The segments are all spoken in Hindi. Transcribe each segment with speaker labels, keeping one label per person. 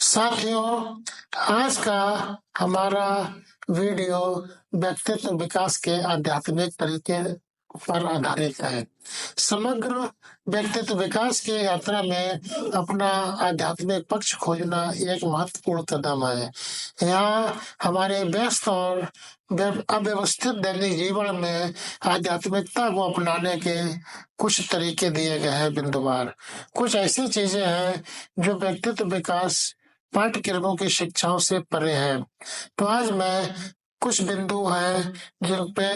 Speaker 1: साथियों, आज का हमारा वीडियो व्यक्तित्व विकास के आध्यात्मिक तरीके पर आधारित है। समग्र व्यक्तित्व विकास की यात्रा में अपना आध्यात्मिक पक्ष खोजना एक महत्वपूर्ण कदम है। यहाँ हमारे व्यस्त और अव्यवस्थित दैनिक जीवन में आध्यात्मिकता को अपनाने के कुछ तरीके दिए गए हैं। बिंदुवार कुछ ऐसी चीजें हैं जो व्यक्तित्व विकास पाठ्यक्रमों की शिक्षाओं से परे है। तो आज मैं कुछ बिंदु हैं जिन पे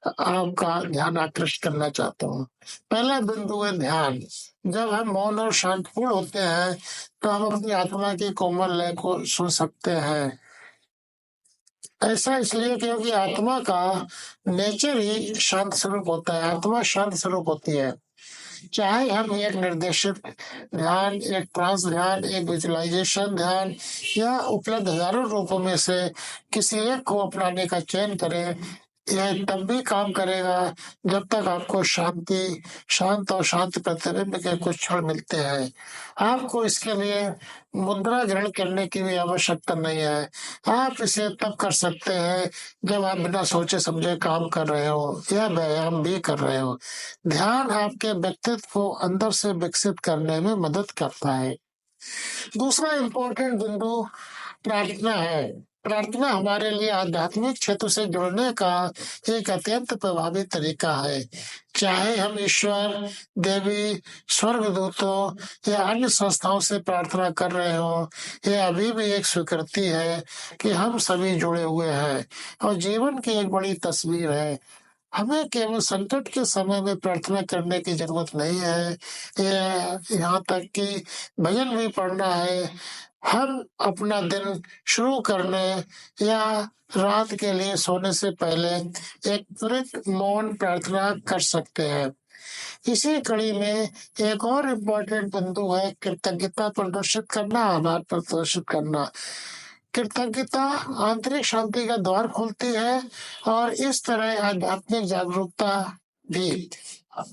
Speaker 1: आपका ध्यान आकृष्ट करना चाहता हूँ। पहला बिंदु है ध्यान। जब हम मौन और शांतपूर्ण होते हैं तो हम अपनी आत्मा की कोमल लय को सुन सकते हैं। ऐसा इसलिए क्योंकि आत्मा का नेचर ही शांत स्वरूप होता है। आत्मा शांत स्वरूप होती है। चाहे हम एक निर्देशित ध्यान, एक ट्रांस ध्यान, एक विजुअलाइजेशन ध्यान या उपलब्ध हजारों रूपों में से किसी एक को अपनाने का चयन करें, यह तब भी काम करेगा जब तक आपको शांत और शांत प्रतिबिंब के कुछ क्षण मिलते हैं। आपको इसके लिए मुद्रा ग्रहण करने की भी आवश्यकता नहीं है। आप इसे तब कर सकते हैं जब आप बिना सोचे समझे काम कर रहे हो या व्यायाम भी कर रहे हो। ध्यान आपके व्यक्तित्व को अंदर से विकसित करने में मदद करता है। दूसरा इम्पोर्टेंट बिंदु प्रार्थना है। प्रार्थना हमारे लिए आध्यात्मिक क्षेत्र से जुड़ने का एक अत्यंत प्रभावी तरीका है। चाहे हम ईश्वर, देवी, स्वर्गदूतों या अन्य संस्थाओं से प्रार्थना कर रहे हो, यह अभी भी एक स्वीकृति है कि हम सभी जुड़े हुए हैं और जीवन की एक बड़ी तस्वीर है। हमें केवल संकट के समय में प्रार्थना करने की जरूरत नहीं है, यहाँ तक कि भजन भी पढ़ना है। हम अपना दिन शुरू करने या रात के लिए सोने से पहले एक त्वरित मौन प्रार्थना कर सकते हैं। इसी कड़ी में एक और इम्पोर्टेंट बिंदु है कृतज्ञता प्रदर्शित करना, आभार प्रदर्शित करना। कृतज्ञता आंतरिक शांति का द्वार खोलती है और इस तरह आध्यात्मिक जागरूकता भी।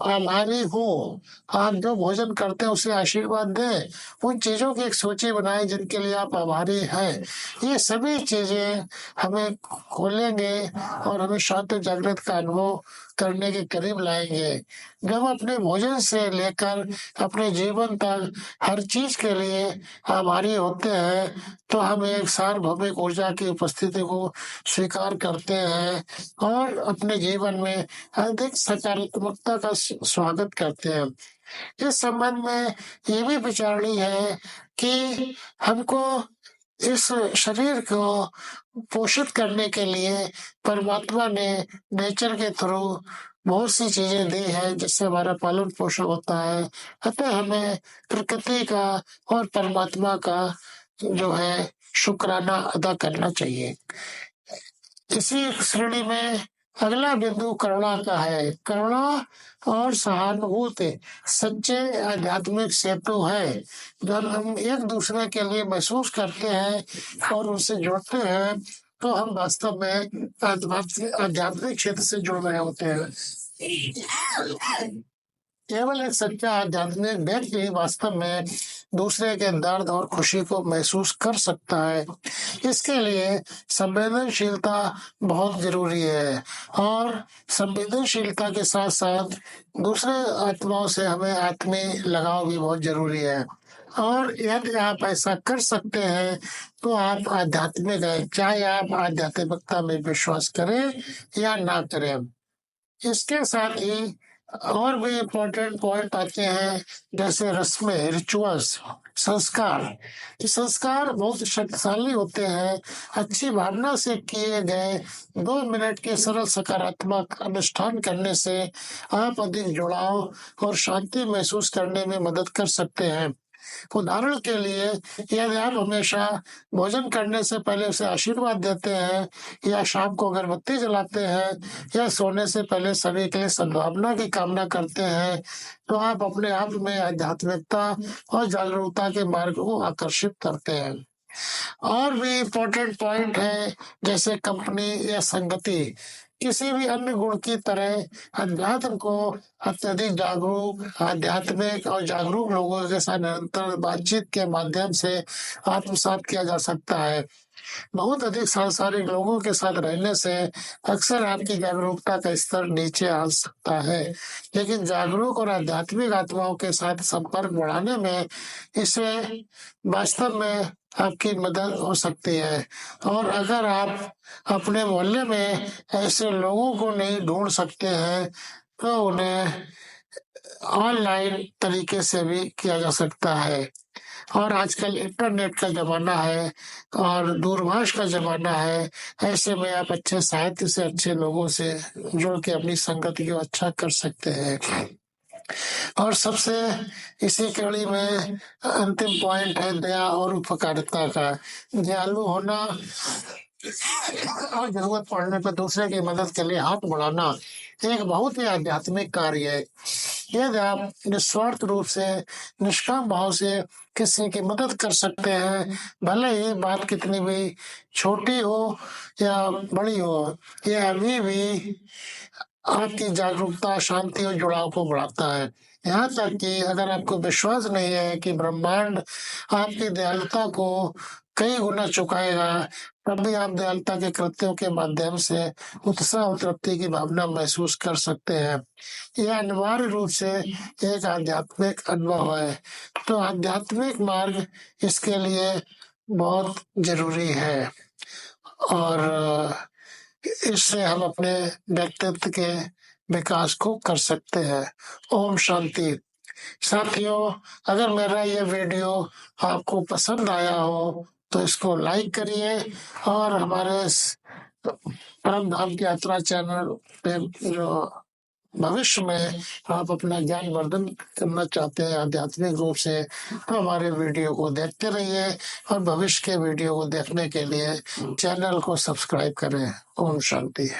Speaker 1: आभारी हो, आप जो भोजन करते हैं उसे आशीर्वाद दें। उन चीजों की एक सूची बनाएं जिनके लिए आप आभारी हैं। ये सभी चीजें हमें खोलेंगे और हमें शांत जागृत का अनुभव करने के करीब लाएंगे। जब अपने भोजन से लेकर अपने जीवन तक हर चीज के लिए आभारी होते हैं तो हम एक सार्वभौमिक ऊर्जा की उपस्थिति को स्वीकार करते हैं और अपने जीवन में अधिक सकारात्मकता का स्वागत करते हैं। इस संबंध में ये भी विचारणीय है कि हमको इस शरीर को पोषित करने के लिए परमात्मा ने नेचर के थ्रू बहुत सी चीजें दी है जिससे हमारा पालन पोषण होता है। अतः हमें प्रकृति का और परमात्मा का जो है शुक्राना अदा करना चाहिए। इसी श्रेणी में अगला बिंदु करुणा का है। करुणा और सहानुभूति सच्चे आध्यात्मिक सेतु है। जब हम एक दूसरे के लिए महसूस करते हैं और उनसे जुड़ते हैं तो हम वास्तव में आध्यात्मिक क्षेत्र से जुड़ रहे होते हैं। केवल एक सच्चा आध्यात्मिक व्यक्ति वास्तव में दूसरे के दर्द और खुशी को महसूस कर सकता है। इसके लिए संवेदनशीलता बहुत जरूरी है और संवेदनशीलता के साथ साथ दूसरे आत्माओं से हमें आत्मीय लगाव भी बहुत जरूरी है। और यदि आप ऐसा कर सकते हैं तो आप आध्यात्मिक हैं, चाहे आप आध्यात्मिकता में विश्वास करें या ना करें। इसके साथ ही और भी इम्पोर्टेंट पॉइंट आते हैं जैसे रस्में, रिचुअल्स, संस्कार। ये संस्कार बहुत शक्तिशाली होते हैं। अच्छी भावना से किए गए 2 मिनट के सरल सकारात्मक अनुष्ठान करने से आप अधिक जुड़ाव और शांति महसूस करने में मदद कर सकते हैं। उदाहरण के लिए यदि आप हमेशा भोजन करने से पहले उसे आशीर्वाद देते हैं या शाम को अगरबत्ती जलाते हैं या सोने से पहले सभी के लिए सद्भावना की कामना करते हैं तो आप अपने आप में आध्यात्मिकता और जागरूकता के मार्ग को आकर्षित करते हैं। और भी इम्पोर्टेंट पॉइंट है जैसे कंपनी या संगति। किसी भी अन्य गुण की तरह अध्यात्म को अत्यधिक जागरूक, आध्यात्मिक और जागरूक लोगों के साथ निरंतर बातचीत के माध्यम से आत्मसात किया जा सकता है। बहुत अधिक सांसारिक लोगों के साथ रहने से अक्सर आपकी जागरूकता का स्तर नीचे आ सकता है, लेकिन जागरूक और आध्यात्मिक आत्माओं के साथ संपर्क बढ़ाने में इसे वास्तव में आपकी मदद हो सकती है। और अगर आप अपने मोहल्ले में ऐसे लोगों को नहीं ढूंढ सकते हैं तो उन्हें ऑनलाइन तरीके से भी किया जा सकता है। और आजकल इंटरनेट का जमाना है और दूरभाष का जमाना है। ऐसे में आप अच्छे साहित्य से अच्छे लोगों से जुड़ के अपनी संगति को अच्छा कर सकते हैं। और सबसे इसी कड़ी में अंतिम पॉइंट है दया और उपकारिता का। दयालु होना और जरूरत पड़ने पर दूसरे की मदद के लिए हाथ बढ़ाना एक बहुत ही आध्यात्मिक कार्य है। यदि आप निस्वार्थ रूप से, निष्काम भाव से किसी की मदद कर सकते हैं, भले ही बात कितनी भी छोटी हो या बड़ी हो, यह अभी भी आपकी जागरूकता, शांति और जुड़ाव को बढ़ाता है। यहाँ तक कि अगर आपको विश्वास नहीं है कि ब्रह्मांड आपकी दयालुता को कई गुना चुकाएगा, तब भी आप दयालुता के कृत्यों के माध्यम से उत्साह और तृप्ति की भावना महसूस कर सकते हैं। यह अनिवार्य रूप से एक आध्यात्मिक अनुभव है। तो आध्यात्मिक मार्ग इसके लिए बहुत जरूरी है और इससे हम अपने व्यक्तित्व के विकास को कर सकते हैं। ओम शांति। साथियों, अगर मेरा ये वीडियो आपको पसंद आया हो तो इसको लाइक करिए और हमारे परम धाम की यात्रा चैनल पे जो भविष्य में आप अपना ज्ञान वर्धन करना चाहते हैं आध्यात्मिक रूप से, तो हमारे वीडियो को देखते रहिए और भविष्य के वीडियो को देखने के लिए चैनल को सब्सक्राइब करें। ओम शांति।